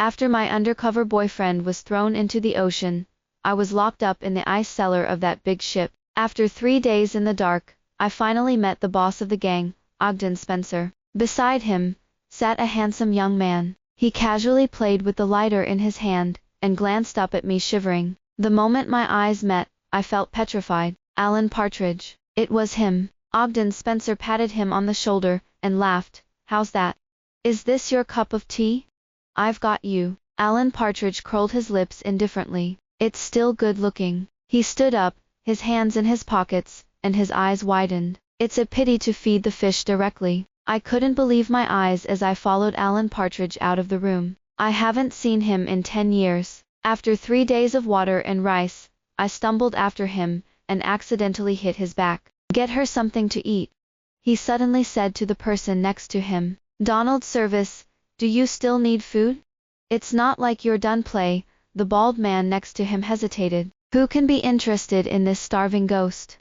After my undercover boyfriend was thrown into the ocean, I was locked up in the ice cellar of that big ship. After 3 days in the dark, I finally met the boss of the gang, Ogden Spencer. Beside him sat a handsome young man. He casually played with the lighter in his hand, and glanced up at me shivering. The moment my eyes met, I felt petrified. Alan Partridge. It was him. Ogden Spencer patted him on the shoulder, and laughed. How's that? Is this your cup of tea? I've got you. Alan Partridge curled his lips indifferently. It's still good looking. He stood up, his hands in his pockets, and his eyes widened. It's a pity to feed the fish directly. I couldn't believe my eyes as I followed Alan Partridge out of the room. I haven't seen him in 10 years. After 3 days of water and rice, I stumbled after him, and accidentally hit his back. Get her something to eat, he suddenly said to the person next to him. Donald Service, do you still need food? It's not like you're done play. The bald man next to him hesitated. Who can be interested in this starving ghost?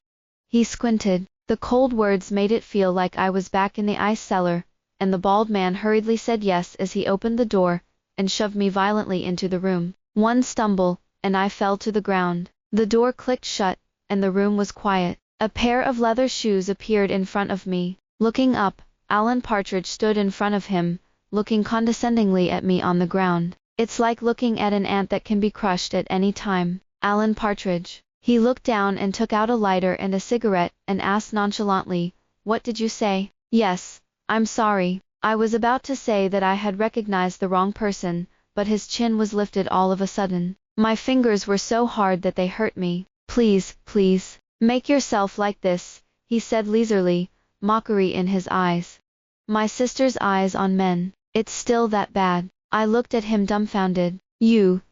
He squinted. The cold words made it feel like I was back in the ice cellar, and the bald man hurriedly said yes as he opened the door, and shoved me violently into the room. One stumble, and I fell to the ground. The door clicked shut, and the room was quiet. A pair of leather shoes appeared in front of me. Looking up, Alan Partridge stood in front of him, looking condescendingly at me on the ground. It's like looking at an ant that can be crushed at any time. Alan Partridge. He looked down and took out a lighter and a cigarette, and asked nonchalantly, What did you say? Yes, I'm sorry. I was about to say that I had recognized the wrong person, but his chin was lifted all of a sudden. My fingers were so hard that they hurt me. Please, please, make yourself like this, he said leisurely, mockery in his eyes. My sister's eyes on men. It's still that bad. I looked at him dumbfounded. You.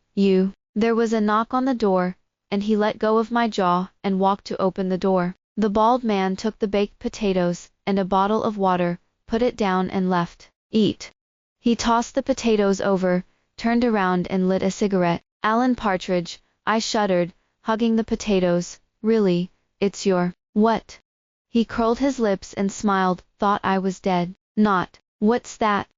There was a knock on the door, and he let go of my jaw and walked to open the door. The bald man took the baked potatoes and a bottle of water, put it down and left. Eat. He tossed the potatoes over, turned around and lit a cigarette. Alan Partridge, I shuddered, hugging the potatoes. Really, it's your, what? He curled his lips and smiled, thought I was dead. Not. What's that?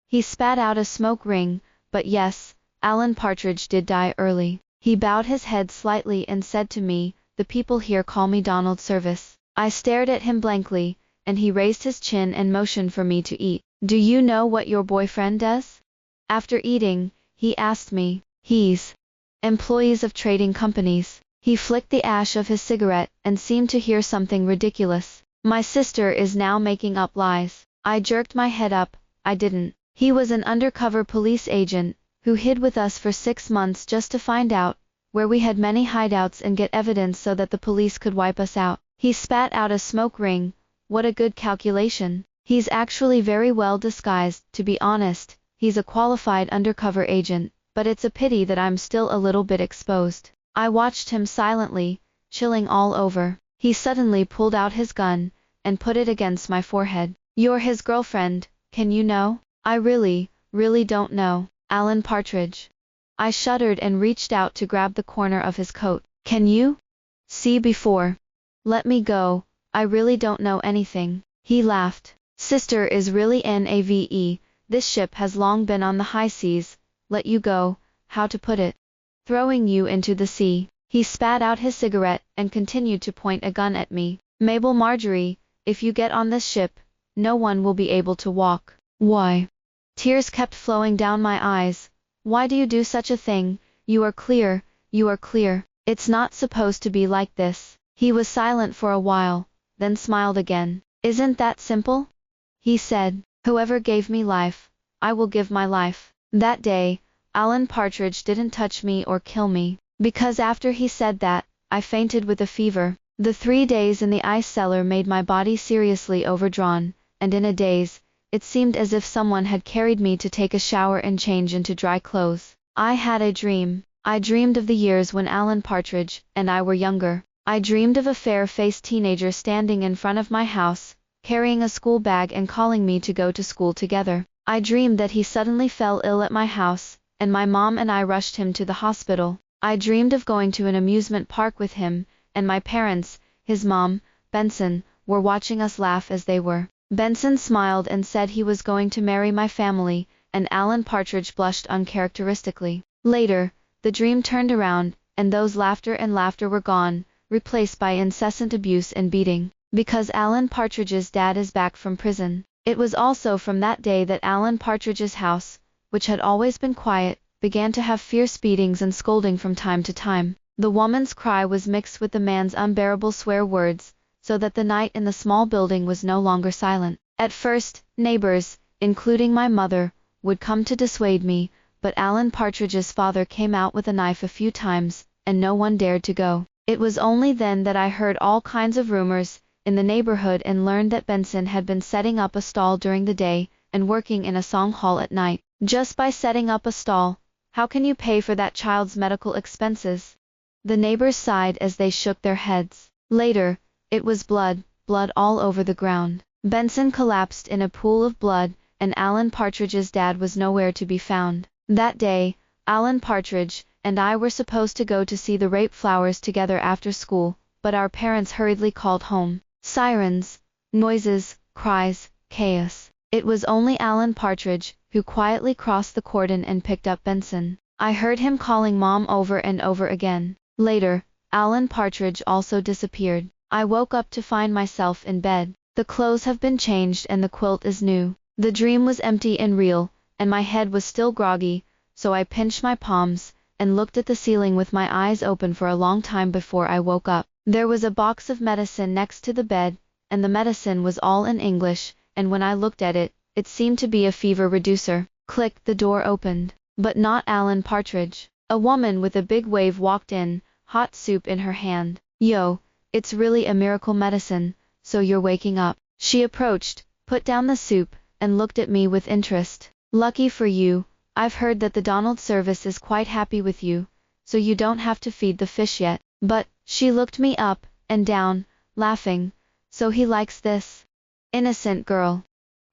He spat out a smoke ring, but yes, Alan Partridge did die early. He bowed his head slightly and said to me, The people here call me Donald Service. I stared at him blankly, and he raised his chin and motioned for me to eat. Do you know what your boyfriend does? After eating, he asked me. He's employees of trading companies. He flicked the ash of his cigarette and seemed to hear something ridiculous. My sister is now making up lies. I jerked my head up. I didn't. He was an undercover police agent, who hid with us for 6 months just to find out where we had many hideouts and get evidence so that the police could wipe us out. He spat out a smoke ring. What a good calculation. He's actually very well disguised, to be honest. He's a qualified undercover agent, but it's a pity that I'm still a little bit exposed. I watched him silently, chilling all over. He suddenly pulled out his gun, and put it against my forehead. You're his girlfriend, can you know? I really don't know. Alan Partridge. I shuddered and reached out to grab the corner of his coat. Can you see before? Let me go, I really don't know anything. He laughed. Sister is really NAVE, this ship has long been on the high seas, let you go, how to put it? Throwing you into the sea. He spat out his cigarette and continued to point a gun at me. Mabel Marjorie, if you get on this ship, no one will be able to walk. Why? Tears kept flowing down my eyes. Why do you do such a thing? You are clear. It's not supposed to be like this. He was silent for a while, then smiled again. Isn't that simple? He said, whoever gave me life, I will give my life. That day, Alan Partridge didn't touch me or kill me, because after he said that, I fainted with a fever. The 3 days in the ice cellar made my body seriously overdrawn, and in a daze, it seemed as if someone had carried me to take a shower and change into dry clothes. I had a dream. I dreamed of the years when Alan Partridge and I were younger. I dreamed of a fair-faced teenager standing in front of my house, carrying a school bag and calling me to go to school together. I dreamed that he suddenly fell ill at my house, and my mom and I rushed him to the hospital. I dreamed of going to an amusement park with him, and my parents, his mom, Benson, were watching us laugh as they were. Benson smiled and said he was going to marry my family, and Alan Partridge blushed uncharacteristically. Later, the dream turned around, and those laughter and laughter were gone, replaced by incessant abuse and beating. Because Alan Partridge's dad is back from prison. It was also from that day that Alan Partridge's house, which had always been quiet, began to have fierce beatings and scolding from time to time. The woman's cry was mixed with the man's unbearable swear words, so that the night in the small building was no longer silent. At first, neighbors, including my mother, would come to dissuade me, but Alan Partridge's father came out with a knife a few times, and no one dared to go. It was only then that I heard all kinds of rumors in the neighborhood and learned that Benson had been setting up a stall during the day and working in a song hall at night. Just by setting up a stall, how can you pay for that child's medical expenses? The neighbors sighed as they shook their heads. Later, it was blood all over the ground. Benson collapsed in a pool of blood, and Alan Partridge's dad was nowhere to be found. That day, Alan Partridge and I were supposed to go to see the rape flowers together after school, but our parents hurriedly called home. Sirens, noises, cries, chaos. It was only Alan Partridge who quietly crossed the cordon and picked up Benson. I heard him calling Mom over and over again. Later, Alan Partridge also disappeared. I woke up to find myself in bed. The clothes have been changed and the quilt is new. The dream was empty and real, and my head was still groggy, so I pinched my palms and looked at the ceiling with my eyes open for a long time before I woke up. There was a box of medicine next to the bed, and the medicine was all in English, and when I looked at it, it seemed to be a fever reducer. Click, the door opened. But not Alan Partridge. A woman with a big wave walked in, hot soup in her hand. Yo, it's really a miracle medicine, so you're waking up. She approached, put down the soup, and looked at me with interest. Lucky for you, I've heard that the Donald service is quite happy with you, so you don't have to feed the fish yet. But, she looked me up and down, laughing, so he likes this. Innocent girl.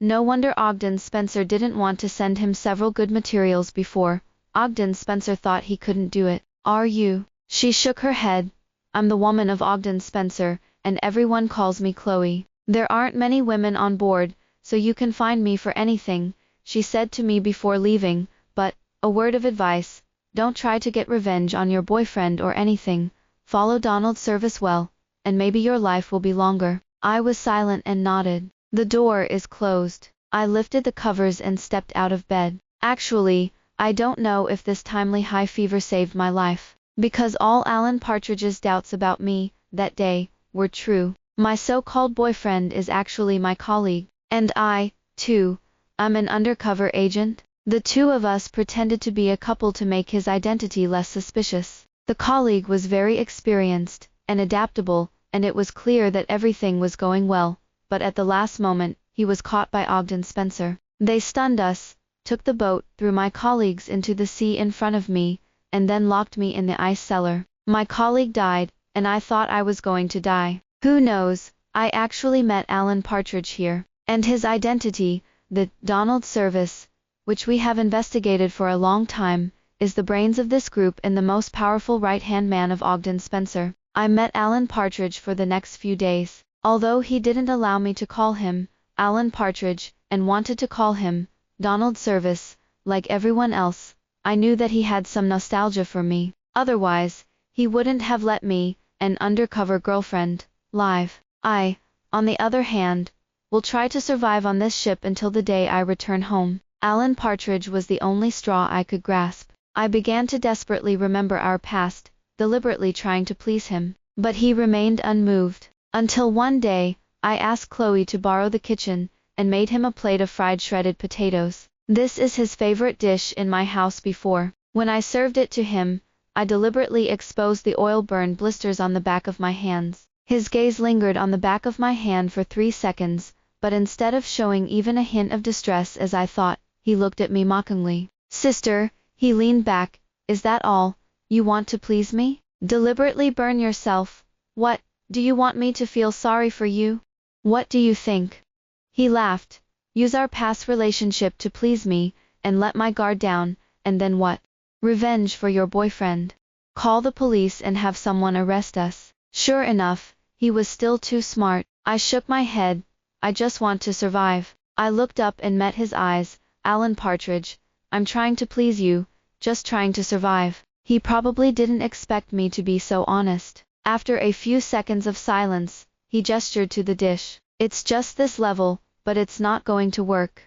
No wonder Ogden Spencer didn't want to send him several good materials before. Ogden Spencer thought he couldn't do it. Are you? She shook her head. I'm the woman of Ogden Spencer, and everyone calls me Chloe. There aren't many women on board, so you can find me for anything, she said to me before leaving, but, a word of advice, don't try to get revenge on your boyfriend or anything. Follow Donald's service well, and maybe your life will be longer. I was silent and nodded. The door is closed. I lifted the covers and stepped out of bed. Actually, I don't know if this timely high fever saved my life, because all Alan Partridge's doubts about me, that day, were true. My so-called boyfriend is actually my colleague, and I, too, I'm an undercover agent. The two of us pretended to be a couple to make his identity less suspicious. The colleague was very experienced and adaptable, and it was clear that everything was going well, but at the last moment, he was caught by Ogden Spencer. They stunned us, took the boat, threw my colleagues into the sea in front of me, and then locked me in the ice cellar. My colleague died, and I thought I was going to die. Who knows, I actually met Alan Partridge here, and his identity, the Donald Service, which we have investigated for a long time, is the brains of this group and the most powerful right-hand man of Ogden Spencer. I met Alan Partridge for the next few days. Although he didn't allow me to call him Alan Partridge, and wanted to call him Donald Service, like everyone else, I knew that he had some nostalgia for me. Otherwise, he wouldn't have let me, an undercover girlfriend, live. I, on the other hand, will try to survive on this ship until the day I return home. Alan Partridge was the only straw I could grasp. I began to desperately remember our past, deliberately trying to please him, but he remained unmoved. Until one day, I asked Chloe to borrow the kitchen, and made him a plate of fried shredded potatoes. This is his favorite dish in my house before. When I served it to him, I deliberately exposed the oil-burned blisters on the back of my hands. His gaze lingered on the back of my hand for 3 seconds, but instead of showing even a hint of distress as I thought, he looked at me mockingly. Sister, he leaned back, is that all you want to please me? Deliberately burn yourself? What? Do you want me to feel sorry for you? What do you think? He laughed. Use our past relationship to please me, and let my guard down, and then what? Revenge for your boyfriend. Call the police and have someone arrest us. Sure enough, he was still too smart. I shook my head. I just want to survive. I looked up and met his eyes, Alan Partridge, I'm trying to please you, just trying to survive." He probably didn't expect me to be so honest. After a few seconds of silence, he gestured to the dish. "It's just this level, but it's not going to work."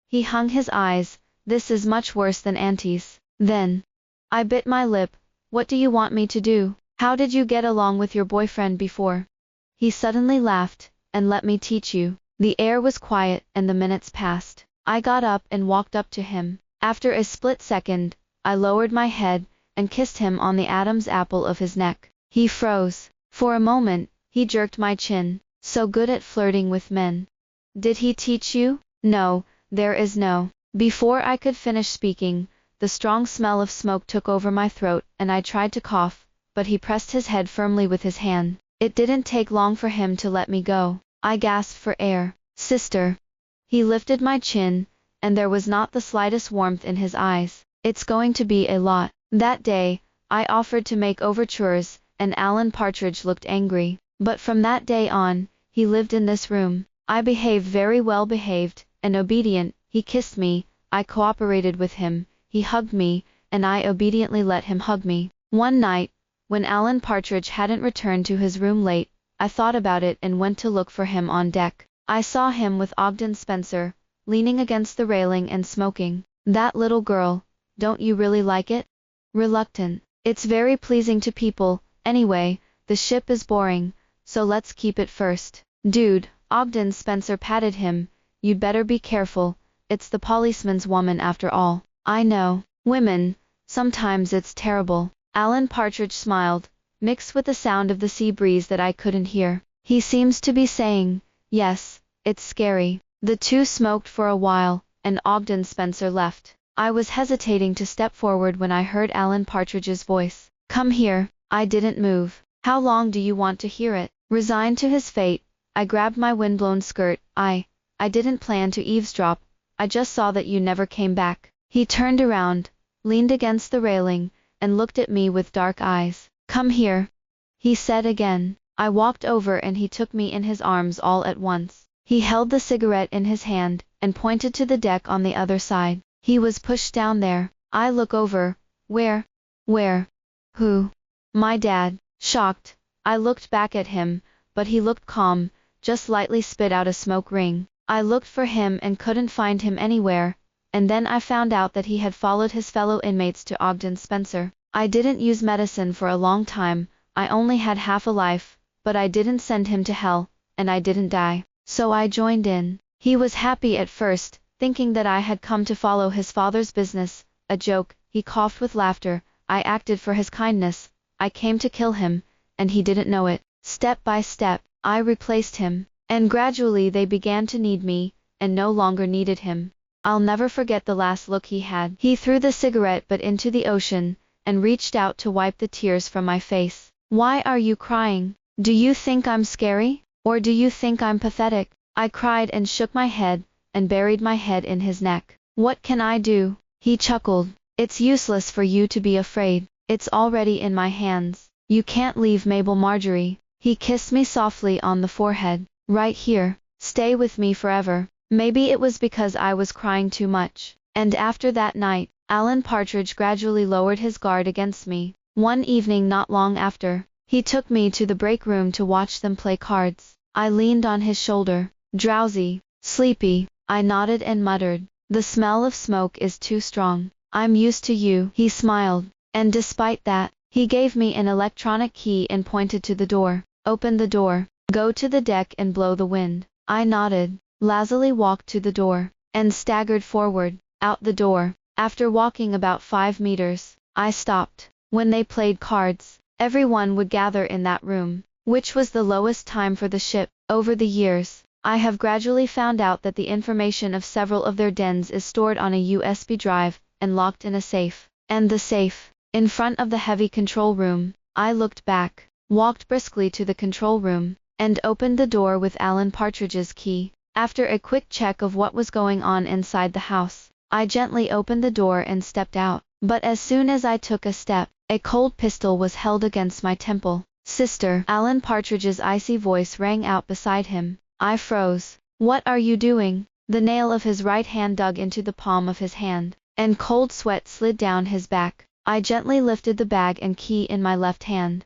He hung his eyes. "This is much worse than Auntie's." Then, I bit my lip. "What do you want me to do? How did you get along with your boyfriend before?" He suddenly laughed. "And let me teach you." The air was quiet, and the minutes passed. I got up and walked up to him. After a split second, I lowered my head and kissed him on the Adam's apple of his neck. He froze. For a moment, he jerked my chin. "So good at flirting with men. Did he teach you?" "No, there is no." Before I could finish speaking, the strong smell of smoke took over my throat, and I tried to cough, but he pressed his head firmly with his hand. It didn't take long for him to let me go. I gasped for air. "Sister." He lifted my chin, and there was not the slightest warmth in his eyes. "It's going to be a lot." That day, I offered to make overtures, and Alan Partridge looked angry. But from that day on, he lived in this room. I behaved very well behaved, and obedient. He kissed me, I cooperated with him, he hugged me, and I obediently let him hug me. One night, when Alan Partridge hadn't returned to his room late, I thought about it and went to look for him on deck. I saw him with Ogden Spencer, leaning against the railing and smoking. "That little girl, don't you really like it?" "Reluctant. It's very pleasing to people. Anyway, the ship is boring, so let's keep it first." "Dude," Ogden Spencer patted him, "you'd better be careful. It's the policeman's woman after all." "I know. Women, sometimes it's terrible." Alan Partridge smiled, mixed with the sound of the sea breeze that I couldn't hear. "He seems to be saying, yes, it's scary." The two smoked for a while, and Ogden Spencer left. I was hesitating to step forward when I heard Alan Partridge's voice. "Come here." I didn't move. "How long do you want to hear it?" Resigned to his fate, I grabbed my windblown skirt. I didn't plan to eavesdrop. I just saw that you never came back." He turned around, leaned against the railing, and looked at me with dark eyes. "Come here," he said again. I walked over and he took me in his arms all at once. He held the cigarette in his hand, and pointed to the deck on the other side. "He was pushed down there." I look over. Where? Who?" "My dad." Shocked, I looked back at him, but he looked calm, just lightly spit out a smoke ring. I looked for him and couldn't find him anywhere, and then I found out that he had followed his fellow inmates to Ogden Spencer. I didn't use medicine for a long time, I only had half a life, but I didn't send him to hell, and I didn't die. So I joined in. He was happy at first, thinking that I had come to follow his father's business, a joke. He coughed with laughter. I acted for his kindness. I came to kill him, and he didn't know it. Step by step, I replaced him, and gradually they began to need me, and no longer needed him. I'll never forget the last look he had. He threw the cigarette butt into the ocean, and reached out to wipe the tears from my face. "Why are you crying? Do you think I'm scary? Or do you think I'm pathetic?" I cried and shook my head, and buried my head in his neck. "What can I do?" He chuckled. "It's useless for you to be afraid. It's already in my hands. You can't leave Mabel Marjorie." He kissed me softly on the forehead. "Right here. Stay with me forever." Maybe it was because I was crying too much. And after that night, Alan Partridge gradually lowered his guard against me. One evening not long after, he took me to the break room to watch them play cards. I leaned on his shoulder. "Drowsy, sleepy," I nodded and muttered. "The smell of smoke is too strong. I'm used to you." He smiled, and despite that, he gave me an electronic key and pointed to the door. "Open the door. Go to the deck and blow the wind." I nodded, lazily walked to the door, and staggered forward, out the door. After walking about 5 meters, I stopped. When they played cards, everyone would gather in that room, which was the lowest time for the ship. Over the years, I have gradually found out that the information of several of their dens is stored on a USB drive, and locked in a safe. And the safe, in front of the heavy control room. I looked back, walked briskly to the control room, and opened the door with Alan Partridge's key. After a quick check of what was going on inside the house, I gently opened the door and stepped out. But as soon as I took a step, a cold pistol was held against my temple. "Sister!" Alan Partridge's icy voice rang out beside him. I froze. "What are you doing?" The nail of his right hand dug into the palm of his hand, and cold sweat slid down his back. I gently lifted the bag and key in my left hand.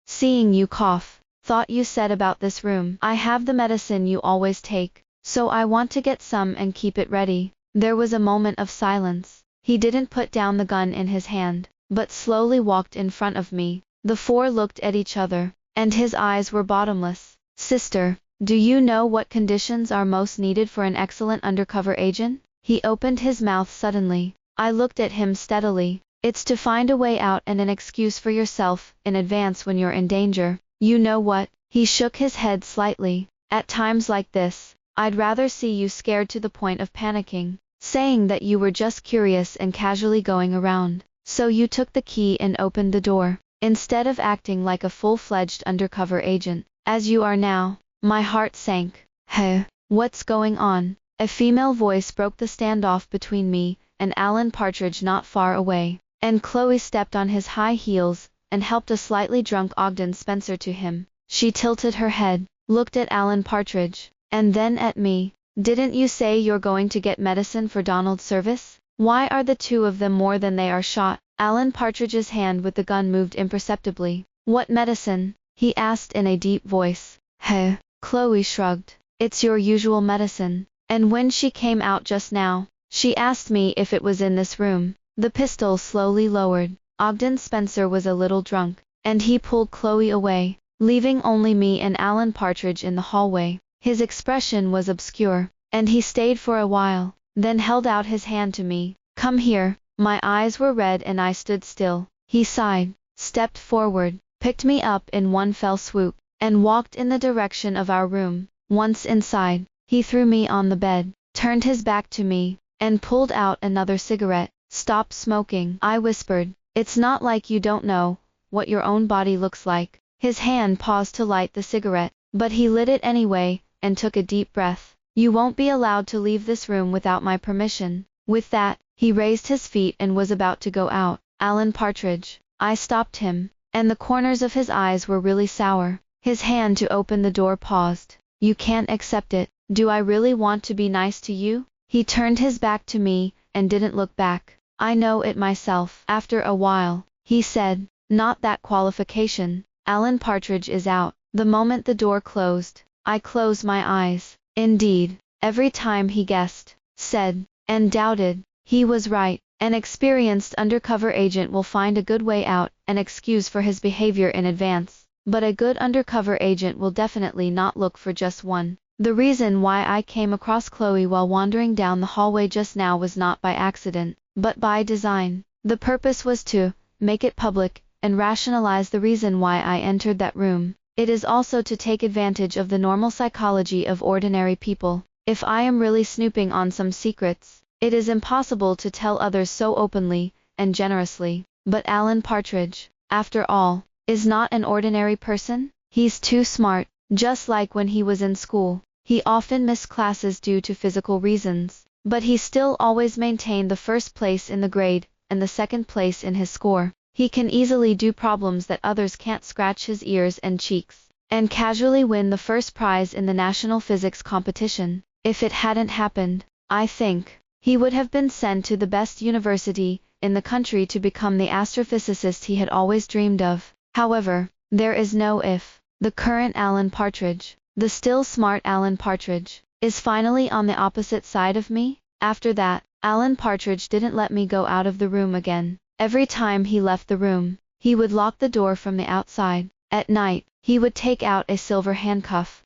Seeing you cough, thought you said about this room. I have the medicine you always take, so I want to get some and keep it ready. There was a moment of silence. He didn't put down the gun in his hand, but slowly walked in front of me. The four looked at each other, and his eyes were bottomless. Sister, do you know what conditions are most needed for an excellent undercover agent? He opened his mouth suddenly. I looked at him steadily. It's to find a way out and an excuse for yourself in advance when you're in danger. You know what? He shook his head slightly. At times like this, I'd rather see you scared to the point of panicking, saying that you were just curious and casually going around. So you took the key and opened the door, instead of acting like a full-fledged undercover agent, as you are now. My heart sank. Hey, what's going on? A female voice broke the standoff between me and Alan Partridge not far away, and Chloe stepped on his high heels and helped a slightly drunk Ogden Spencer to him. She tilted her head, looked at Alan Partridge, and then at me. Didn't you say you're going to get medicine for Donald Service? Why are the two of them more than they are shot? Alan Partridge's hand with the gun moved imperceptibly. What medicine? He asked in a deep voice. Hey, Chloe shrugged. It's your usual medicine. And when she came out just now, she asked me if it was in this room. The pistol slowly lowered. Ogden Spencer was a little drunk, and he pulled Chloe away, leaving only me and Alan Partridge in the hallway. His expression was obscure, and he stayed for a while, then held out his hand to me. Come here. My eyes were red and I stood still. He sighed, stepped forward, picked me up in one fell swoop, and walked in the direction of our room. Once inside, he threw me on the bed, turned his back to me, and pulled out another cigarette. Stop smoking, I whispered. It's not like you don't know what your own body looks like. His hand paused to light the cigarette, but he lit it anyway, and took a deep breath. You won't be allowed to leave this room without my permission. With that, he raised his feet and was about to go out. Alan Partridge. I stopped him, and the corners of his eyes were really sour. His hand to open the door paused. You can't accept it. Do I really want to be nice to you? He turned his back to me, and didn't look back. I know it myself. After a while, he said, not that qualification. Alan Partridge is out. The moment the door closed, I closed my eyes. Indeed, every time he guessed, said, and doubted, he was right. An experienced undercover agent will find a good way out, an excuse for his behavior in advance. But a good undercover agent will definitely not look for just one. The reason why I came across Chloe while wandering down the hallway just now was not by accident, but by design. The purpose was to make it public and rationalize the reason why I entered that room. It is also to take advantage of the normal psychology of ordinary people. If I am really snooping on some secrets, it is impossible to tell others so openly and generously. But Alan Partridge, after all, is not an ordinary person. He's too smart. Just like when he was in school, he often missed classes due to physical reasons, but he still always maintained the first place in the grade and the second place in his score. He can easily do problems that others can't, scratch his ears and cheeks, and casually win the first prize in the national physics competition. If it hadn't happened, I think, he would have been sent to the best university in the country to become the astrophysicist he had always dreamed of. However, there is no if. The current Alan Partridge, the still smart Alan Partridge, is finally on the opposite side of me. After that, Alan Partridge didn't let me go out of the room again. Every time he left the room, he would lock the door from the outside. At night, he would take out a silver handcuff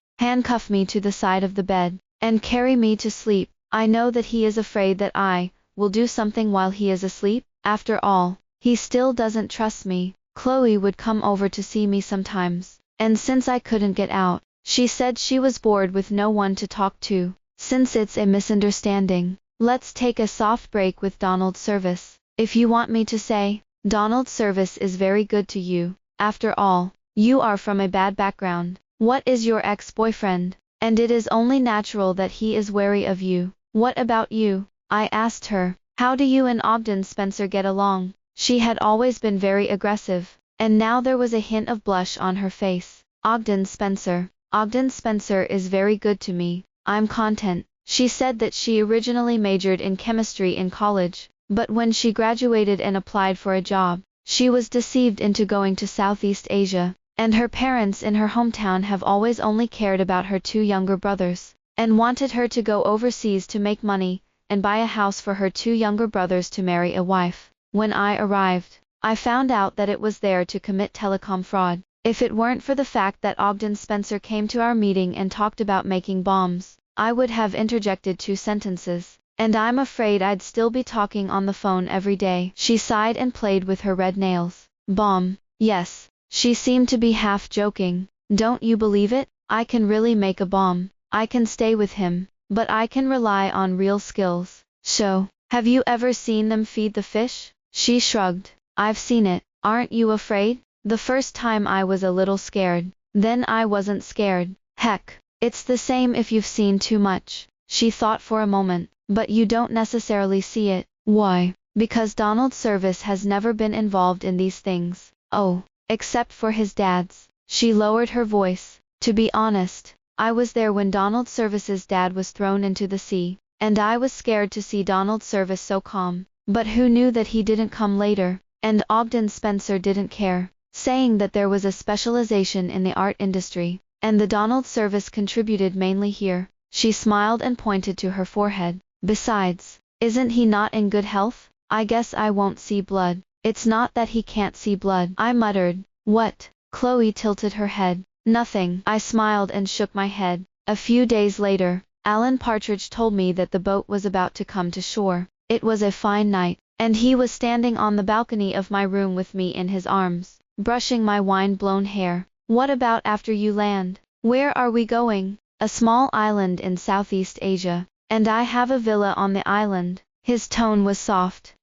me to the side of the bed, and carry me to sleep. I know that he is afraid that I will do something while he is asleep. After all, he still doesn't trust me. Chloe would come over to see me sometimes, and since I couldn't get out, she said she was bored with no one to talk to. Since it's a misunderstanding, let's take a soft break with Donald Service. If you want me to say, Donald Service is very good to you. After all, you are from a bad background. What is your ex-boyfriend? And it is only natural that he is wary of you. What about you? I asked her. How do you and Ogden Spencer get along? She had always been very aggressive, and now there was a hint of blush on her face. Ogden Spencer is very good to me. I'm content, She said that she originally majored in chemistry in college, but when she graduated and applied for a job, she was deceived into going to Southeast Asia, and her parents in her hometown have always only cared about her two younger brothers, and wanted her to go overseas to make money, and buy a house for her two younger brothers to marry a wife. When I arrived, I found out that it was there to commit telecom fraud. If it weren't for the fact that Ogden Spencer came to our meeting and talked about making bombs, I would have interjected 2 sentences, and I'm afraid I'd still be talking on the phone every day. She sighed and played with her red nails. Bomb? Yes. She seemed to be half joking. Don't you believe it? I can really make a bomb. I can stay with him, but I can rely on real skills. So, have you ever seen them feed the fish? She shrugged. I've seen it. Aren't you afraid? The first time I was a little scared. Then I wasn't scared. Heck, it's the same if you've seen too much. She thought for a moment. But you don't necessarily see it. Why? Because Donald Service has never been involved in these things. Oh, except for his dad's. She lowered her voice. To be honest, I was there when Donald Service's dad was thrown into the sea, and I was scared to see Donald Service so calm. But who knew that he didn't come later? And Ogden Spencer didn't care, saying that there was a specialization in the art industry, and the Donald Service contributed mainly here. She smiled and pointed to her forehead. Besides, isn't he not in good health? I guess I won't see blood. It's not that he can't see blood, I muttered. What? Chloe tilted her head. Nothing. I smiled and shook my head. A few days later, Alan Partridge told me that the boat was about to come to shore. It was a fine night, and he was standing on the balcony of my room with me in his arms, brushing my wind-blown hair. What about after you land? Where are we going? A small island in Southeast Asia, and I have a villa on the island. His tone was soft,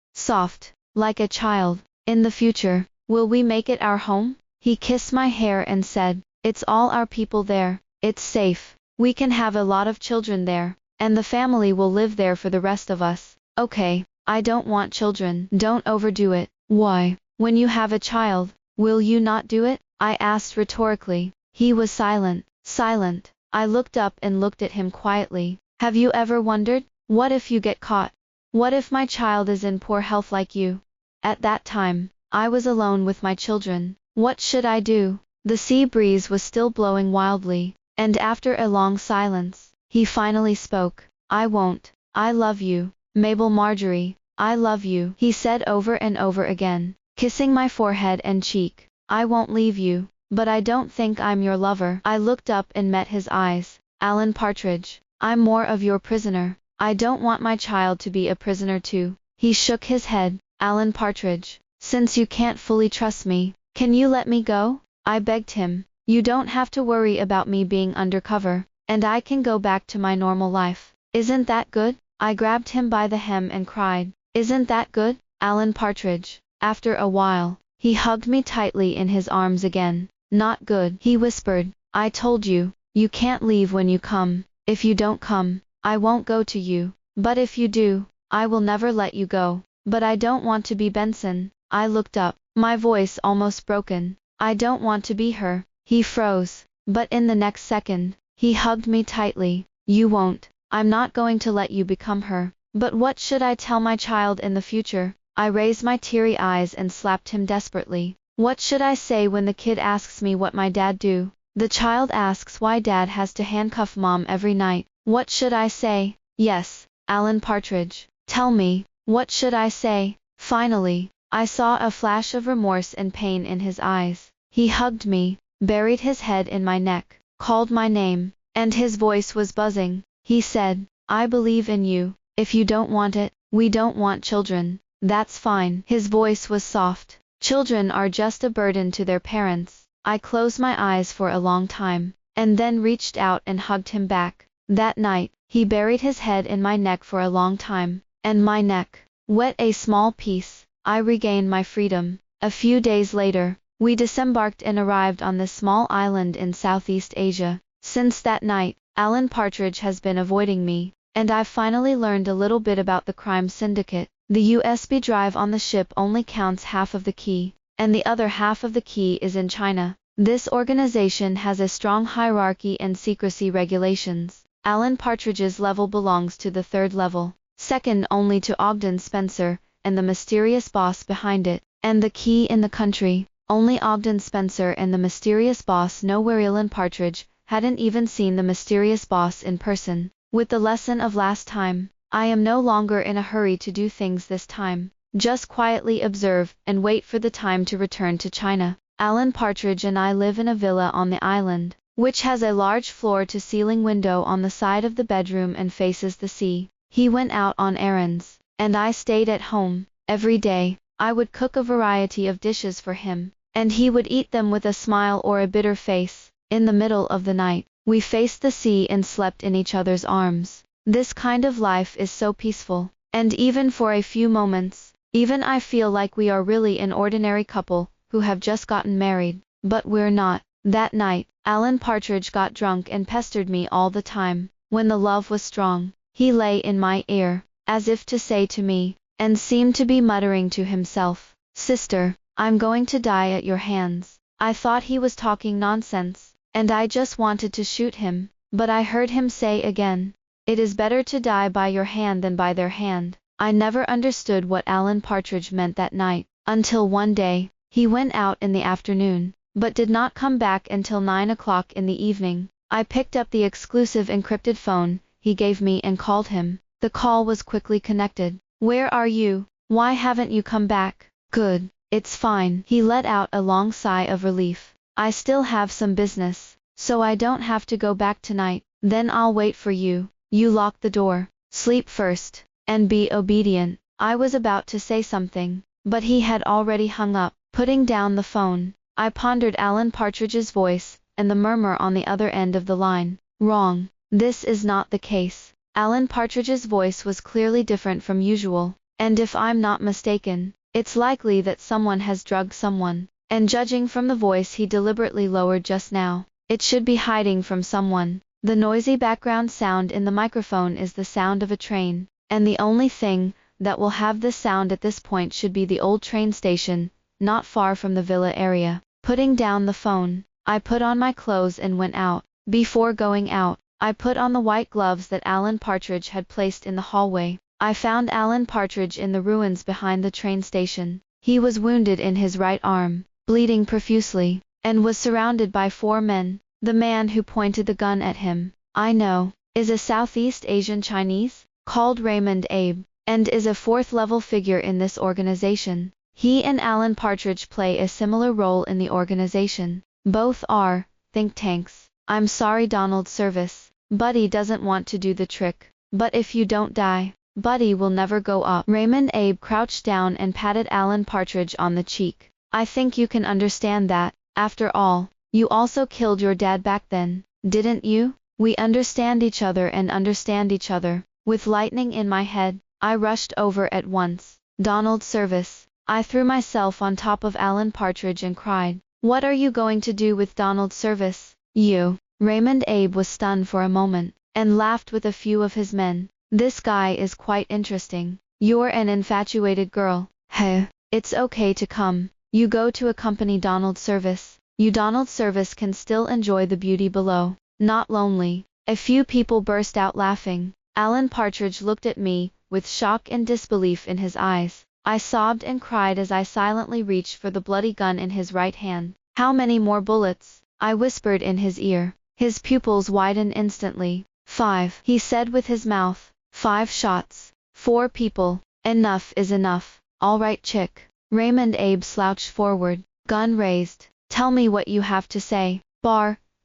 like a child. In the future, will we make it our home? He kissed my hair and said, it's all our people there. It's safe. We can have a lot of children there, and the family will live there for the rest of us. Okay, I don't want children. Don't overdo it. Why? When you have a child, will you not do it? I asked rhetorically. He was silent. I looked up and looked at him quietly. Have you ever wondered, what if you get caught? What if my child is in poor health like you? At that time, I was alone with my children. What should I do? The sea breeze was still blowing wildly, and after a long silence, he finally spoke. I won't. I love you, Mabel Marjorie. I love you, he said over and over again, kissing my forehead and cheek. I won't leave you, but I don't think I'm your lover. I looked up and met his eyes. Alan Partridge, I'm more of your prisoner. I don't want my child to be a prisoner too. He shook his head. Alan Partridge, since you can't fully trust me, can you let me go? I begged him. You don't have to worry about me being undercover, and I can go back to my normal life. Isn't that good? I grabbed him by the hem and cried. Isn't that good, Alan Partridge? After a while, he hugged me tightly in his arms again. Not good, he whispered. I told you, you can't leave when you come. If you don't come, I won't go to you. But if you do, I will never let you go. But I don't want to be Benson. I looked up, my voice almost broken. I don't want to be her. He froze, but in the next second, he hugged me tightly. You won't. I'm not going to let you become her. But what should I tell my child in the future? I raised my teary eyes and slapped him desperately. What should I say when the kid asks me what my dad do? The child asks why dad has to handcuff mom every night. What should I say? Yes, Alan Partridge. Tell me, what should I say? Finally, I saw a flash of remorse and pain in his eyes. He hugged me, buried his head in my neck, called my name, and his voice was buzzing. He said, I believe in you. If you don't want it, we don't want children. That's fine. His voice was soft. Children are just a burden to their parents. I closed my eyes for a long time, and then reached out and hugged him back. That night, he buried his head in my neck for a long time, and my neck wet a small piece. I regained my freedom. A few days later, we disembarked and arrived on this small island in Southeast Asia. Since that night, Alan Partridge has been avoiding me, and I've finally learned a little bit about the crime syndicate. The USB drive on the ship only counts half of the key, and the other half of the key is in China. This organization has a strong hierarchy and secrecy regulations. Alan Partridge's level belongs to the third level, second only to Ogden Spencer, and the mysterious boss behind it, and the key in the country. Only Ogden Spencer and the mysterious boss know where Alan Partridge hadn't even seen the mysterious boss in person. With the lesson of last time, I am no longer in a hurry to do things this time. Just quietly observe and wait for the time to return to China. Alan Partridge and I live in a villa on the island, which has a large floor-to-ceiling window on the side of the bedroom and faces the sea. He went out on errands, and I stayed at home. Every day, I would cook a variety of dishes for him, and he would eat them with a smile or a bitter face. In the middle of the night, we faced the sea and slept in each other's arms. This kind of life is so peaceful, and even for a few moments, even I feel like we are really an ordinary couple who have just gotten married, but we're not. That night, Alan Partridge got drunk and pestered me all the time. When the love was strong, he lay in my ear, as if to say to me, and seemed to be muttering to himself, "Sister, I'm going to die at your hands." I thought he was talking nonsense, and I just wanted to shoot him, but I heard him say again, "It is better to die by your hand than by their hand." I never understood what Alan Partridge meant that night, until one day, he went out in the afternoon, but did not come back until 9 o'clock in the evening. I picked up the exclusive encrypted phone he gave me and called him. The call was quickly connected. "Where are you? Why haven't you come back?" "Good, it's fine." He let out a long sigh of relief. "I still have some business, so I don't have to go back tonight. Then I'll wait for you. You lock the door. Sleep first, and be obedient." I was about to say something, but he had already hung up. Putting down the phone, I pondered Alan Partridge's voice, and the murmur on the other end of the line. Wrong. This is not the case. Alan Partridge's voice was clearly different from usual, and if I'm not mistaken, it's likely that someone has drugged someone, and judging from the voice he deliberately lowered just now, it should be hiding from someone. The noisy background sound in the microphone is the sound of a train, and the only thing that will have this sound at this point should be the old train station, not far from the villa area. Putting down the phone, I put on my clothes and went out. Before going out, I put on the white gloves that Alan Partridge had placed in the hallway. I found Alan Partridge in the ruins behind the train station. He was wounded in his right arm, bleeding profusely, and was surrounded by 4 men. The man who pointed the gun at him, I know, is a Southeast Asian Chinese, called Raymond Abe, and is a 4th-level figure in this organization. He and Alan Partridge play a similar role in the organization. Both are think tanks. I'm sorry, Donald Service. Buddy doesn't want to do the trick, but if you don't die, Buddy will never go up. Raymond Abe crouched down and patted Alan Partridge on the cheek. "I think you can understand that. After all, you also killed your dad back then, didn't you?" "We understand each other and understand each other." With lightning in my head, I rushed over at once. "Donald Service." I threw myself on top of Alan Partridge and cried, "What are you going to do with Donald Service?" "You." Raymond Abe was stunned for a moment, and laughed with a few of his men. "This guy is quite interesting. You're an infatuated girl. Heh, it's okay to come. You go to accompany Donald Service. You Donald Service can still enjoy the beauty below. Not lonely." A few people burst out laughing. Alan Partridge looked at me, with shock and disbelief in his eyes. I sobbed and cried as I silently reached for the bloody gun in his right hand. "How many more bullets?" I whispered in his ear. His pupils widened instantly. 5, he said with his mouth. 5 shots. 4 people. Enough is enough. All right, chick. Raymond Abe slouched forward, gun raised. "Tell me what you have to say."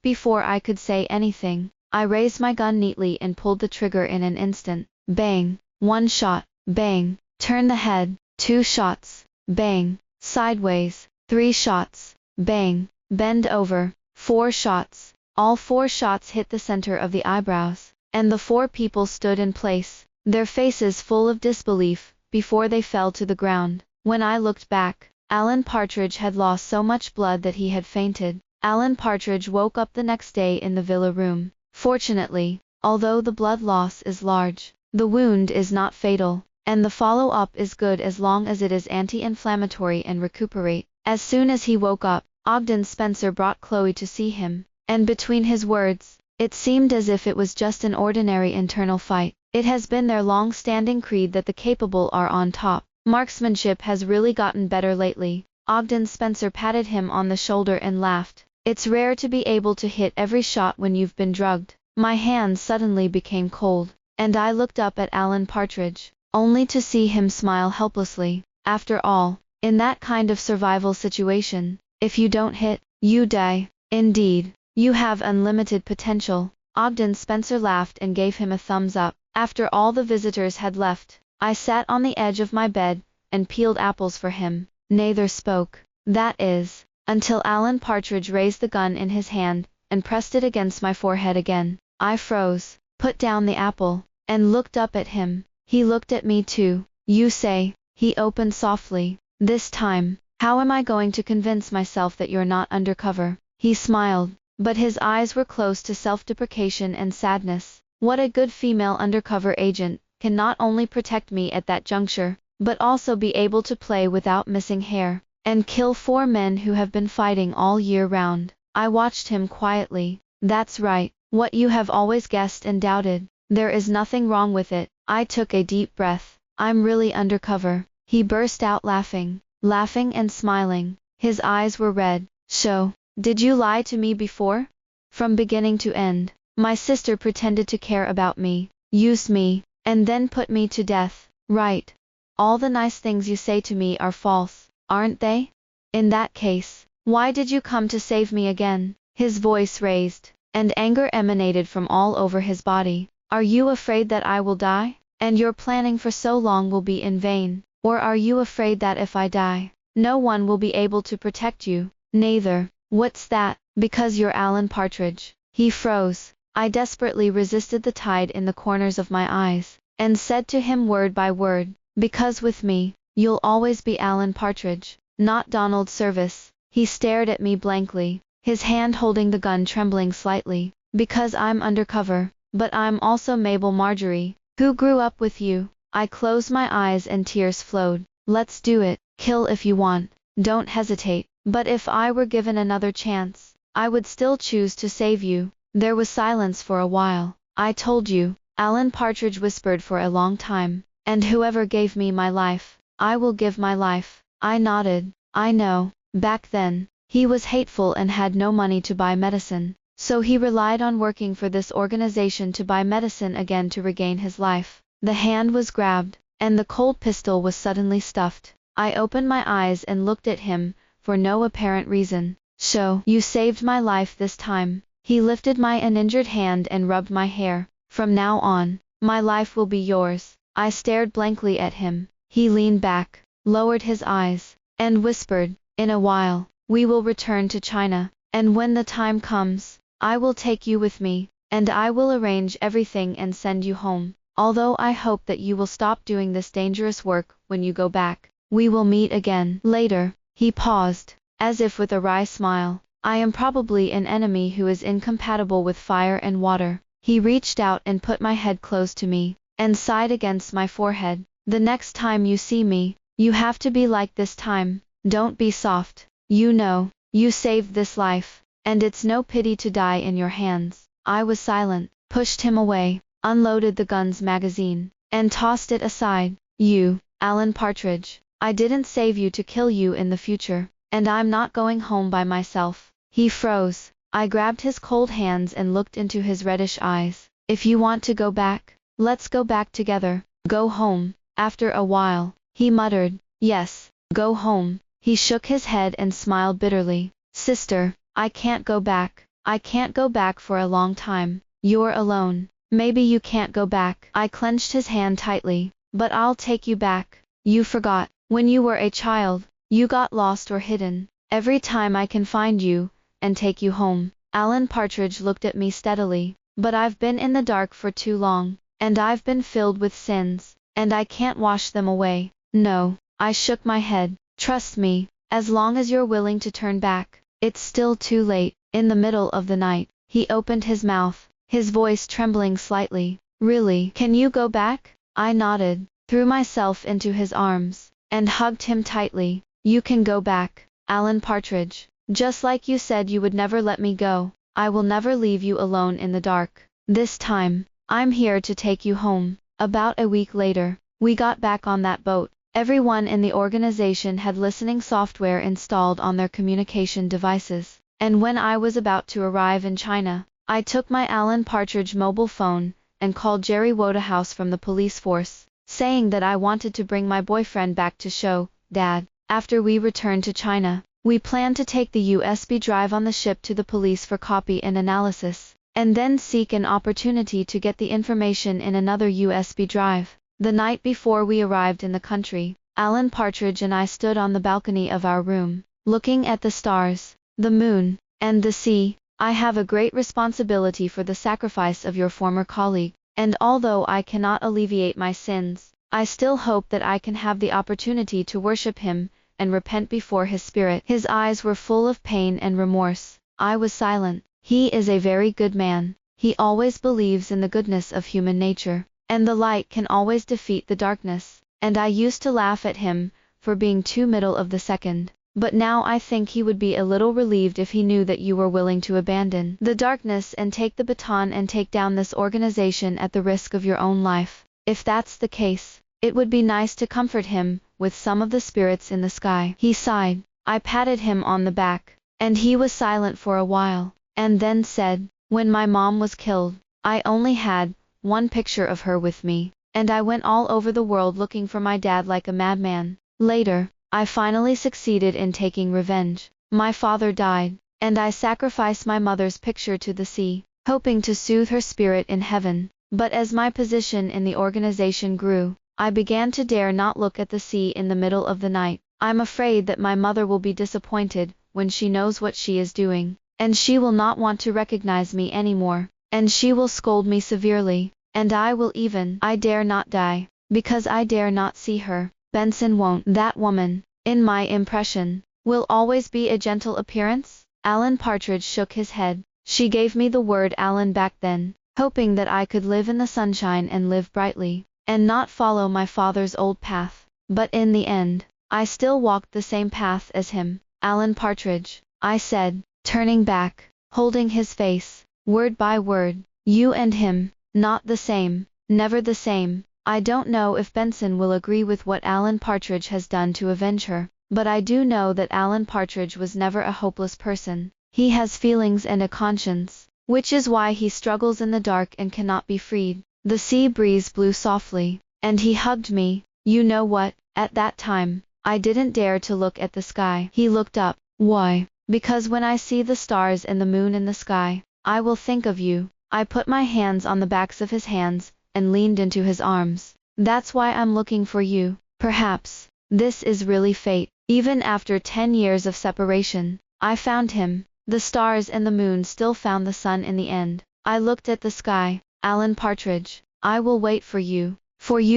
Before I could say anything, I raised my gun neatly and pulled the trigger in an instant. Bang. 1 shot. Bang. Turn the head. 2 shots. Bang. Sideways. 3 shots. Bang. Bend over. 4 shots. All 4 shots hit the center of the eyebrows, and the 4 people stood in place, their faces full of disbelief, before they fell to the ground. When I looked back, Alan Partridge had lost so much blood that he had fainted. Alan Partridge woke up the next day in the villa room. Fortunately, although the blood loss is large, the wound is not fatal, and the follow-up is good as long as it is anti-inflammatory and recuperate. As soon as he woke up, Ogden Spencer brought Chloe to see him, and between his words, It seemed as if it was just an ordinary internal fight. It has been their long-standing creed that the capable are on top. Marksmanship has really gotten better lately. Ogden Spencer patted him on the shoulder and laughed. It's rare to be able to hit every shot when you've been drugged. My hands suddenly became cold, and I looked up at Alan Partridge, only to see him smile helplessly. After all, in that kind of survival situation, if you don't hit, you die. Indeed, you have unlimited potential. Ogden Spencer laughed and gave him a thumbs up. After all the visitors had left, I sat on the edge of my bed and peeled apples for him. Neither spoke. That is, until Alan Partridge raised the gun in his hand and pressed it against my forehead again. I froze, put down the apple, and looked up at him. He looked at me too. You say, he opened softly. This time, how am I going to convince myself that you're not undercover? He smiled, but his eyes were close to self-deprecation and sadness. What a good female undercover agent can not only protect me at that juncture, but also be able to play without missing hair, and kill 4 men who have been fighting all year round. I watched him quietly. That's right, what you have always guessed and doubted. There is nothing wrong with it. I took a deep breath. I'm really undercover. He burst out laughing and smiling. His eyes were red. So, did you lie to me before? From beginning to end, my sister pretended to care about me, used me, and then put me to death, right? All the nice things you say to me are false, aren't they? In that case, why did you come to save me again? His voice raised, and anger emanated from all over his body. Are you afraid that I will die, and your planning for so long will be in vain? Or are you afraid that if I die, no one will be able to protect you? Neither. What's that? Because you're Alan Partridge. He froze. I desperately resisted the tide in the corners of my eyes, and said to him word by word, because with me, you'll always be Alan Partridge, not Donald Service. He stared at me blankly, his hand holding the gun trembling slightly. Because I'm undercover, but I'm also Mabel Marjorie, who grew up with you. I closed my eyes and tears flowed. Let's do it. Kill if you want. Don't hesitate. But if I were given another chance, I would still choose to save you. There was silence for a while. I told you, Alan Partridge whispered for a long time, and whoever gave me my life, I will give my life. I nodded. I know. Back then, he was hateful and had no money to buy medicine, so he relied on working for this organization to buy medicine again to regain his life. The hand was grabbed, and the cold pistol was suddenly stuffed. I opened my eyes and looked at him, for no apparent reason. So, you saved my life this time. He lifted my uninjured hand and rubbed my hair. From now on, my life will be yours. I stared blankly at him. He leaned back, lowered his eyes, and whispered, in a while, we will return to China, and when the time comes, I will take you with me, and I will arrange everything and send you home. Although I hope that you will stop doing this dangerous work when you go back. We will meet again later. He paused, as if with a wry smile. I am probably an enemy who is incompatible with fire and water. He reached out and put my head close to me, and sighed against my forehead. The next time you see me, you have to be like this time. Don't be soft. You know, you saved this life, and it's no pity to die in your hands. I was silent, pushed him away, unloaded the gun's magazine, and tossed it aside. You, Alan Partridge, I didn't save you to kill you in the future, and I'm not going home by myself. He froze. I grabbed his cold hands and looked into his reddish eyes. If you want to go back, let's go back together. Go home. After a while, he muttered, yes, go home. He shook his head and smiled bitterly. Sister, I can't go back. I can't go back for a long time. You're alone. Maybe you can't go back. I clenched his hand tightly. But I'll take you back. You forgot. When you were a child, you got lost or hidden. Every time I can find you, and take you home. Alan Partridge looked at me steadily. But I've been in the dark for too long, and I've been filled with sins, and I can't wash them away. No. I shook my head. Trust me, as long as you're willing to turn back. It's still too late. In the middle of the night, he opened his mouth, his voice trembling slightly. Really? Can you go back? I nodded, threw myself into his arms, and hugged him tightly. You can go back, Alan Partridge. Just like you said you would never let me go. I will never leave you alone in the dark. This time, I'm here to take you home. About a week later, we got back on that boat. Everyone in the organization had listening software installed on their communication devices. And when I was about to arrive in China, I took my Alan Partridge mobile phone and called Jerry Wodehouse from the police force, saying that I wanted to bring my boyfriend back to show Dad. After we returned to China, we planned to take the USB drive on the ship to the police for copy and analysis, and then seek an opportunity to get the information in another USB drive. The night before we arrived in the country, Alan Partridge and I stood on the balcony of our room, looking at the stars, the moon, and the sea. I have a great responsibility for the sacrifice of your former colleague, and although I cannot alleviate my sins, I still hope that I can have the opportunity to worship him and repent before his spirit. His eyes were full of pain and remorse. I was silent. He is a very good man. He always believes in the goodness of human nature, and the light can always defeat the darkness, and I used to laugh at him for being too middle of the second. But now I think he would be a little relieved if he knew that you were willing to abandon the darkness and take the baton and take down this organization at the risk of your own life. If that's the case, it would be nice to comfort him with some of the spirits in the sky. He sighed. I patted him on the back, and he was silent for a while, and then said, "When my mom was killed, I only had one picture of her with me, and I went all over the world looking for my dad like a madman. Later, I finally succeeded in taking revenge. My father died, and I sacrificed my mother's picture to the sea, hoping to soothe her spirit in heaven. But as my position in the organization grew, I began to dare not look at the sea in the middle of the night. I'm afraid that my mother will be disappointed when she knows what she is doing, and she will not want to recognize me anymore, and she will scold me severely, and I dare not die, because I dare not see her. Benson won't. That woman, in my impression, will always be a gentle appearance?" Alan Partridge shook his head. She gave me the word Alan back then, hoping that I could live in the sunshine and live brightly, and not follow my father's old path. But in the end, I still walked the same path as him. "Alan Partridge," I said, turning back, holding his face, word by word, "you and him, not the same, never the same. I don't know if Benson will agree with what Alan Partridge has done to avenge her, but I do know that Alan Partridge was never a hopeless person. He has feelings and a conscience, which is why he struggles in the dark and cannot be freed." The sea breeze blew softly, and he hugged me. You know what? At that time, I didn't dare to look at the sky. He looked up. "Why?" "Because when I see the stars and the moon in the sky, I will think of you." I put my hands on the backs of his hands and leaned into his arms. "That's why I'm looking for you. Perhaps this is really fate." Even after 10 years of separation, I found him. The stars and the moon still found the sun in the end. I looked at the sky. "Alan Partridge, I will wait for you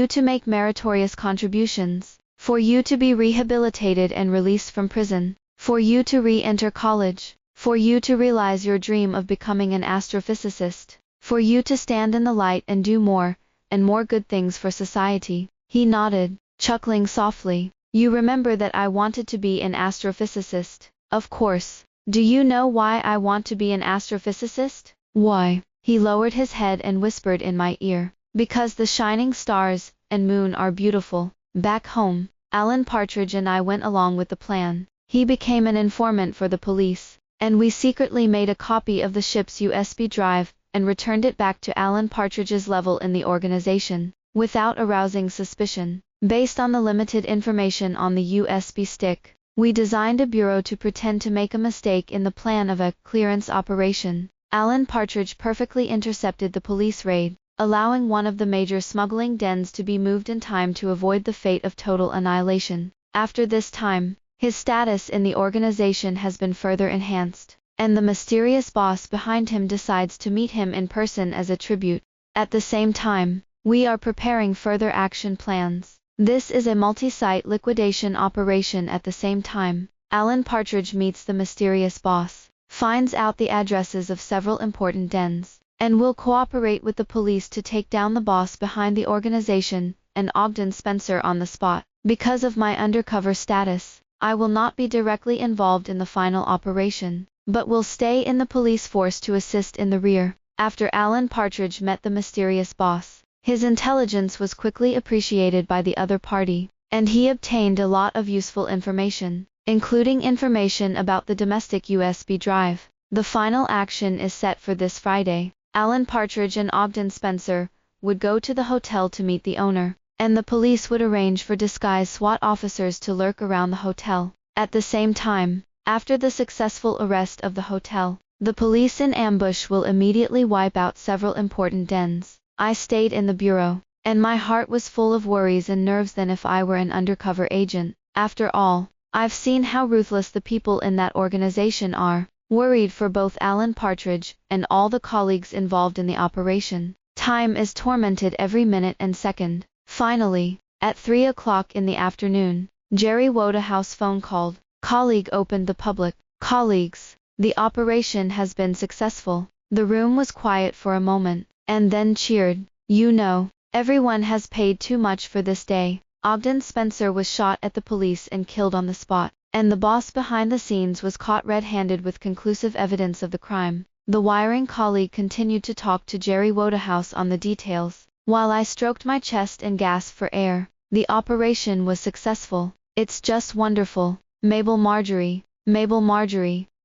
to make meritorious contributions, for you to be rehabilitated and released from prison, for you to re-enter college, for you to realize your dream of becoming an astrophysicist, for you to stand in the light and do more and more good things for society." He nodded, chuckling softly. "You remember that I wanted to be an astrophysicist?" "Of course. Do you know why I want to be an astrophysicist?" "Why?" He lowered his head and whispered in my ear. "Because the shining stars and moon are beautiful." Back home, Alan Partridge and I went along with the plan. He became an informant for the police, and we secretly made a copy of the ship's USB drive and returned it back to Alan Partridge's level in the organization, without arousing suspicion. Based on the limited information on the USB stick, we designed a bureau to pretend to make a mistake in the plan of a clearance operation. Alan Partridge perfectly intercepted the police raid, allowing one of the major smuggling dens to be moved in time to avoid the fate of total annihilation. After this time, his status in the organization has been further enhanced, and the mysterious boss behind him decides to meet him in person as a tribute. At the same time, we are preparing further action plans. This is a multi-site liquidation operation. At the same time, Alan Partridge meets the mysterious boss, finds out the addresses of several important dens, and will cooperate with the police to take down the boss behind the organization and Ogden Spencer on the spot. Because of my undercover status, I will not be directly involved in the final operation, but will stay in the police force to assist in the rear. After Alan Partridge met the mysterious boss, his intelligence was quickly appreciated by the other party, and he obtained a lot of useful information, including information about the domestic USB drive. The final action is set for this Friday. Alan Partridge and Ogden Spencer would go to the hotel to meet the owner, and the police would arrange for disguised SWAT officers to lurk around the hotel. At the same time, after the successful arrest of the hotel, the police in ambush will immediately wipe out several important dens. I stayed in the bureau, and my heart was full of worries and nerves than if I were an undercover agent. After all, I've seen how ruthless the people in that organization are. Worried for both Alan Partridge and all the colleagues involved in the operation. Time is tormented every minute and second. Finally, at 3 o'clock in the afternoon, Jerry Wodehouse phone called. Colleague opened the public. Colleagues, the operation has been successful. The room was quiet for a moment, and then cheered. You know, everyone has paid too much for this day. Ogden Spencer was shot at the police and killed on the spot, and the boss behind the scenes was caught red-handed with conclusive evidence of the crime. The wiring colleague continued to talk to Jerry Wodehouse on the details, while I stroked my chest and gasped for air. The operation was successful. It's just wonderful. Mabel Marjorie.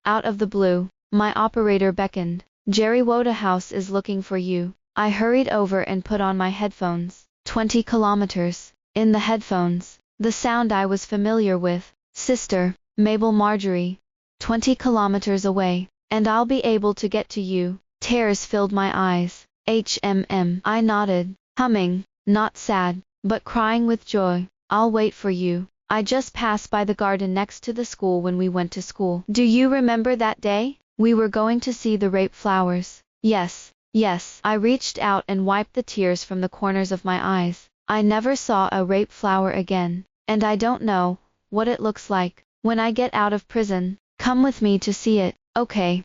Out of the blue, my operator beckoned. Jerry Wodehouse is looking for you. I hurried over and put on my headphones. 20 kilometers. In the headphones, the sound I was familiar with. Sister, Mabel Marjorie. 20 kilometers away, and I'll be able to get to you. Tears filled my eyes. I nodded, humming, not sad, but crying with joy. I'll wait for you. I just passed by the garden next to the school when we went to school. Do you remember that day? We were going to see the rape flowers. Yes. I reached out and wiped the tears from the corners of my eyes. I never saw a rape flower again, and I don't know what it looks like. When I get out of prison, come with me to see it. Okay.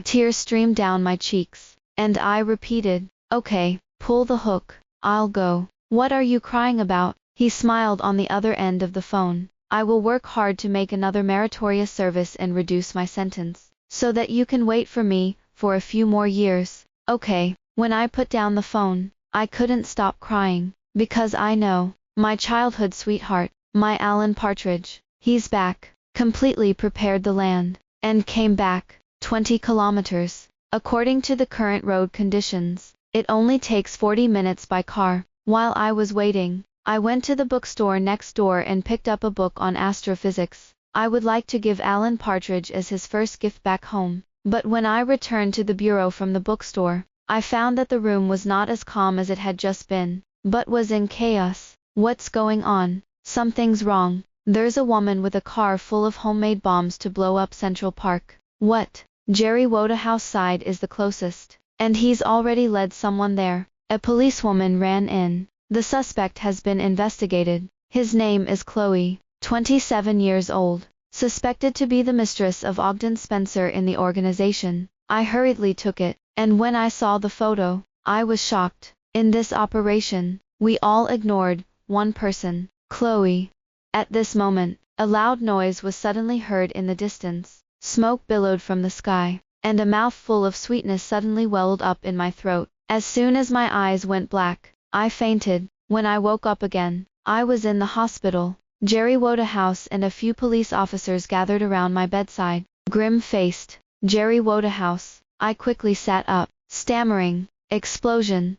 Tears streamed down my cheeks, and I repeated, okay, pull the hook. I'll go. What are you crying about? He smiled on the other end of the phone. I will work hard to make another meritorious service and reduce my sentence, so that you can wait for me for a few more years. Okay. When I put down the phone, I couldn't stop crying, because I know, my childhood sweetheart, my Alan Partridge, he's back, completely prepared the land, and came back. 20 kilometers. According to the current road conditions, it only takes 40 minutes by car. While I was waiting, I went to the bookstore next door and picked up a book on astrophysics. I would like to give Alan Partridge as his first gift back home. But when I returned to the bureau from the bookstore, I found that the room was not as calm as it had just been, but was in chaos. What's going on? Something's wrong. There's a woman with a car full of homemade bombs to blow up Central Park. What? Jerry Wodehouse side is the closest, and he's already led someone there. A policewoman ran in. The suspect has been investigated. His name is Chloe, 27 years old, suspected to be the mistress of Ogden Spencer in the organization. I hurriedly took it, and when I saw the photo, I was shocked. In this operation, we all ignored one person, Chloe. At this moment, a loud noise was suddenly heard in the distance. Smoke billowed from the sky, and a mouthful of sweetness suddenly welled up in my throat. As soon as my eyes went black, I fainted. When I woke up again, I was in the hospital. Jerry Wodehouse and a few police officers gathered around my bedside. Grim-faced, Jerry Wodehouse. I quickly sat up, stammering, explosion.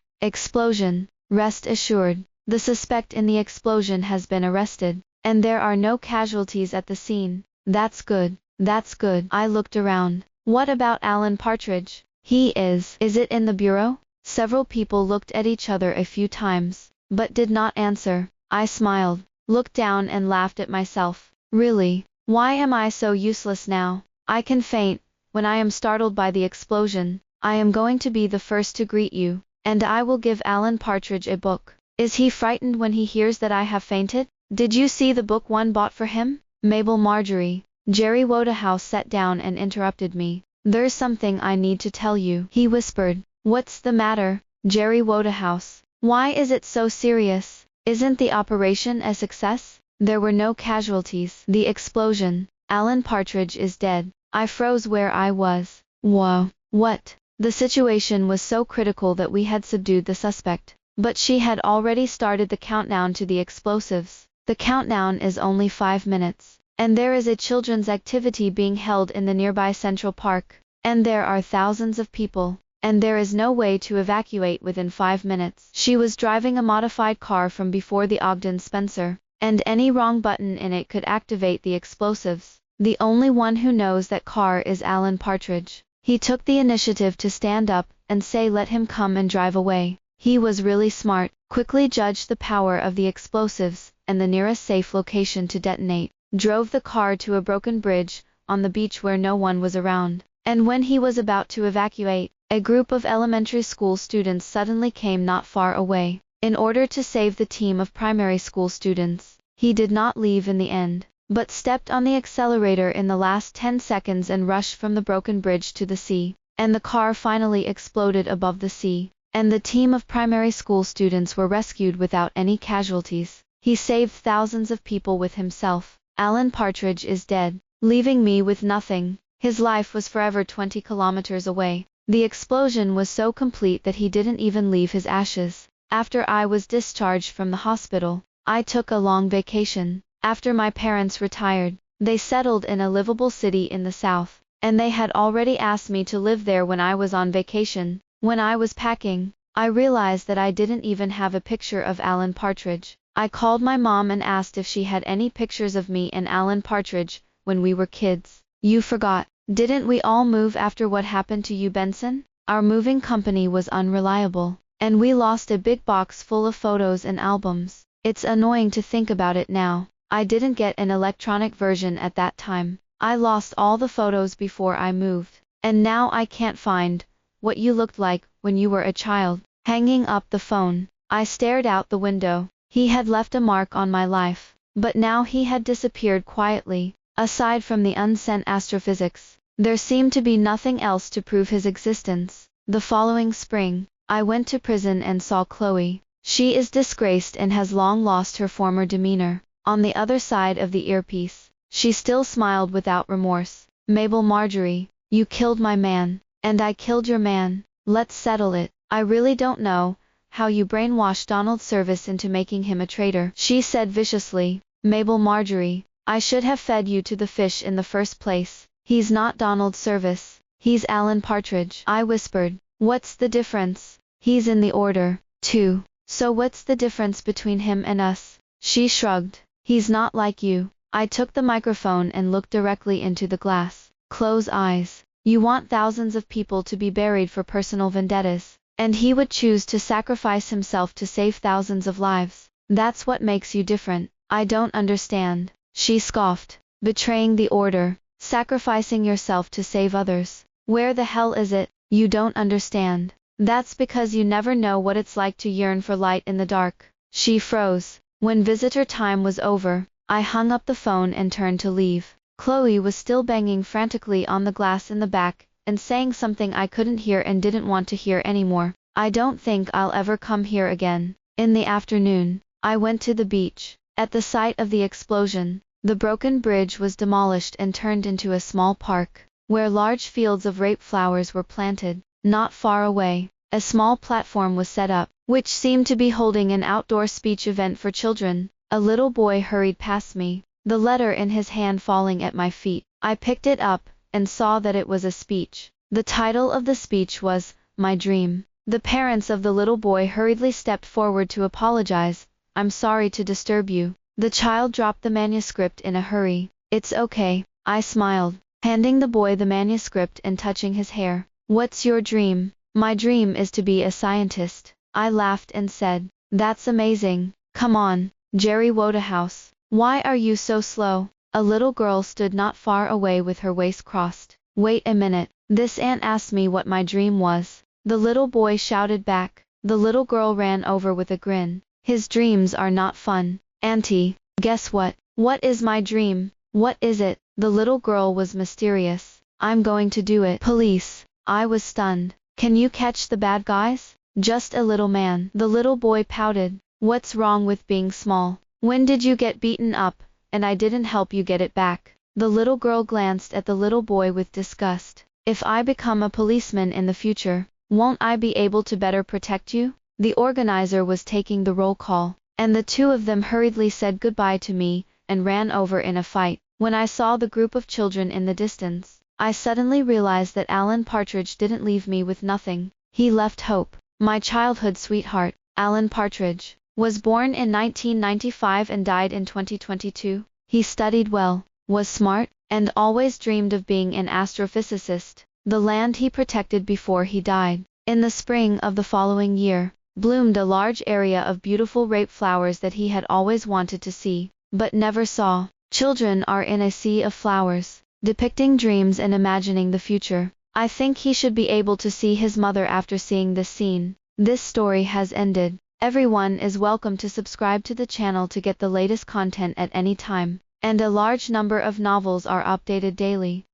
Rest assured, the suspect in the explosion has been arrested, and there are no casualties at the scene. That's good. I looked around. What about Alan Partridge? Is it in the bureau? Several people looked at each other a few times, but did not answer. I smiled, looked down and laughed at myself. Really, why am I so useless now? I can faint. When I am startled by the explosion, I am going to be the first to greet you, and I will give Alan Partridge a book. Is he frightened when he hears that I have fainted? Did you see the book one bought for him? Mabel Marjorie. Jerry Wodehouse sat down and interrupted me. There's something I need to tell you, he whispered. What's the matter, Jerry Wodehouse? Why is it so serious? Isn't the operation a success? There were no casualties. The explosion. Alan Partridge is dead. I froze where I was. Whoa. What? The situation was so critical that we had subdued the suspect, but she had already started the countdown to the explosives. The countdown is only 5 minutes, and there is a children's activity being held in the nearby Central Park, and there are thousands of people, and there is no way to evacuate within 5 minutes. She was driving a modified car from before the Ogden Spencer, and any wrong button in it could activate the explosives. The only one who knows that car is Alan Partridge. He took the initiative to stand up and say let him come and drive away. He was really smart, quickly judged the power of the explosives and the nearest safe location to detonate, drove the car to a broken bridge on the beach where no one was around, and when he was about to evacuate, a group of elementary school students suddenly came not far away. In order to save the team of primary school students, he did not leave in the end, but stepped on the accelerator in the last 10 seconds and rushed from the broken bridge to the sea, and the car finally exploded above the sea, and the team of primary school students were rescued without any casualties. He saved thousands of people with himself. Alan Partridge is dead, leaving me with nothing. His life was forever 20 kilometers away. The explosion was so complete that he didn't even leave his ashes. After I was discharged from the hospital, I took a long vacation. After my parents retired, they settled in a livable city in the south, and they had already asked me to live there when I was on vacation. When I was packing, I realized that I didn't even have a picture of Alan Partridge. I called my mom and asked if she had any pictures of me and Alan Partridge when we were kids. You forgot. Didn't we all move after what happened to you, Benson? Our moving company was unreliable, and we lost a big box full of photos and albums. It's annoying to think about it now. I didn't get an electronic version at that time. I lost all the photos before I moved, and now I can't find what you looked like when you were a child. Hanging up the phone, I stared out the window. He had left a mark on my life, but now he had disappeared quietly. Aside from the unsent astrophysics, there seemed to be nothing else to prove his existence. The following spring, I went to prison and saw Chloe. She is disgraced and has long lost her former demeanor. On the other side of the earpiece, she still smiled without remorse. Mabel Marjorie, you killed my man, and I killed your man. Let's settle it. I really don't know how you brainwashed Donald Service into making him a traitor, she said viciously. Mabel Marjorie, I should have fed you to the fish in the first place. He's not Donald Service. He's Alan Partridge, I whispered. What's the difference? He's in the order, too. So what's the difference between him and us? She shrugged. He's not like you. I took the microphone and looked directly into the glass. Close eyes. You want thousands of people to be buried for personal vendettas, and he would choose to sacrifice himself to save thousands of lives. That's what makes you different. I don't understand. She scoffed. Betraying the order, sacrificing yourself to save others. Where the hell is it? You don't understand. That's because you never know what it's like to yearn for light in the dark. She froze. When visitor time was over, I hung up the phone and turned to leave. Chloe was still banging frantically on the glass in the back, and saying something I couldn't hear and didn't want to hear anymore. I don't think I'll ever come here again. In the afternoon, I went to the beach. At the site of the explosion, the broken bridge was demolished and turned into a small park, where large fields of rape flowers were planted. Not far away, a small platform was set up, which seemed to be holding an outdoor speech event for children. A little boy hurried past me, the letter in his hand falling at my feet. I picked it up, and saw that it was a speech. The title of the speech was, My Dream. The parents of the little boy hurriedly stepped forward to apologize. I'm sorry to disturb you. The child dropped the manuscript in a hurry. It's okay, I smiled, handing the boy the manuscript and touching his hair. What's your dream? My dream is to be a scientist. I laughed and said, that's amazing. Come on, Jerry Wodehouse. Why are you so slow? A little girl stood not far away with her waist crossed. Wait a minute, this aunt asked me what my dream was. The little boy shouted back. The little girl ran over with a grin. His dreams are not fun. Auntie, guess what? What is my dream? What is it? The little girl was mysterious. I'm going to do it. Police. I was stunned. Can you catch the bad guys? Just a little man. The little boy pouted. What's wrong with being small? When did you get beaten up, and I didn't help you get it back? The little girl glanced at the little boy with disgust. If I become a policeman in the future, won't I be able to better protect you? The organizer was taking the roll call, and the two of them hurriedly said goodbye to me and ran over in a fight. When I saw the group of children in the distance, I suddenly realized that Alan Partridge didn't leave me with nothing. He left hope. My childhood sweetheart, Alan Partridge, was born in 1995 and died in 2022. He studied well, was smart, and always dreamed of being an astrophysicist. The land he protected before he died. In the spring of the following year, bloomed a large area of beautiful rape flowers that he had always wanted to see, but never saw. Children are in a sea of flowers, depicting dreams and imagining the future. I think he should be able to see his mother after seeing this scene. This story has ended. Everyone is welcome to subscribe to the channel to get the latest content at any time, and a large number of novels are updated daily.